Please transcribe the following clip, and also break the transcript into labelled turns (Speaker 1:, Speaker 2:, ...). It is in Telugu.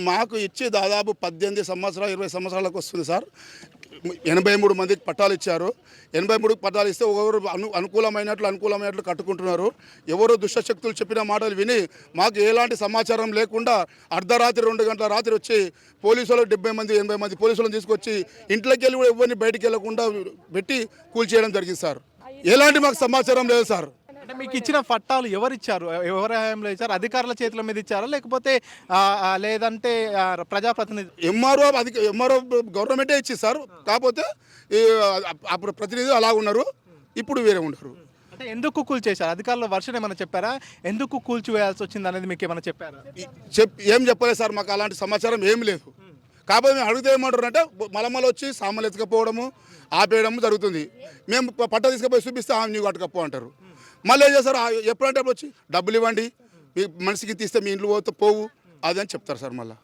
Speaker 1: మాకు ఇచ్చి దాదాపు 18 సంవత్సరాలు 20 సంవత్సరాలకు వస్తుంది సార్. 83 మందికి పట్టాలు ఇచ్చారు. 83 పట్టాలు ఇస్తే ఒకరు అనుకూలమైనట్లు కట్టుకుంటున్నారు. ఎవరు దుష్టశక్తులు చెప్పిన మాటలు విని మాకు ఎలాంటి సమాచారం లేకుండా అర్ధరాత్రి 2 గంటల రాత్రి వచ్చి పోలీసులు 70 మంది 80 మంది పోలీసులను తీసుకొచ్చి ఇంట్లోకి వెళ్ళి కూడా ఎవరిని బయటికి వెళ్ళకుండా పెట్టి కూల్చేయడం జరిగింది సార్. ఎలాంటి మాకు సమాచారం లేదు సార్.
Speaker 2: అంటే మీకు ఇచ్చిన పట్టాలు ఎవరిచ్చారు? ఎవరి హయాంలో ఇచ్చారు? అధికారుల చేతుల మీద ఇచ్చారా లేకపోతే లేదంటే ప్రజాప్రతినిధి?
Speaker 1: ఎంఆర్ఓ గవర్నమెంటే ఇచ్చింది సార్. కాకపోతే అప్పుడు ప్రతినిధులు అలా ఉన్నారు, ఇప్పుడు వేరే ఉన్నారు.
Speaker 2: అంటే ఎందుకు కూల్చేశారు? అధికారుల వర్షన్ ఏమైనా చెప్పారా? ఎందుకు కూల్చివేయాల్సి వచ్చింది అనేది మీకు ఏమైనా చెప్పారా?
Speaker 1: ఏం చెప్పలేదు సార్, మాకు అలాంటి సమాచారం ఏం లేదు. కాకపోతే మేము అడిగితే ఏమంటారు అంటే మలమల వచ్చి సామాన్లు ఎత్తుకపోవడము ఆపేయడము జరుగుతుంది. మేము పట్ట తీసుకుపోయి చూపిస్తే నీకు కట్టుకపో అంటారు. మళ్ళీ ఏం చేస్తారు, ఎప్పుడంటే అప్పుడు వచ్చి డబ్బులు ఇవ్వండి, మీ మనిషికి తీస్తే మీ ఇంట్లో పోవు అది అని చెప్తారు సార్. మళ్ళీ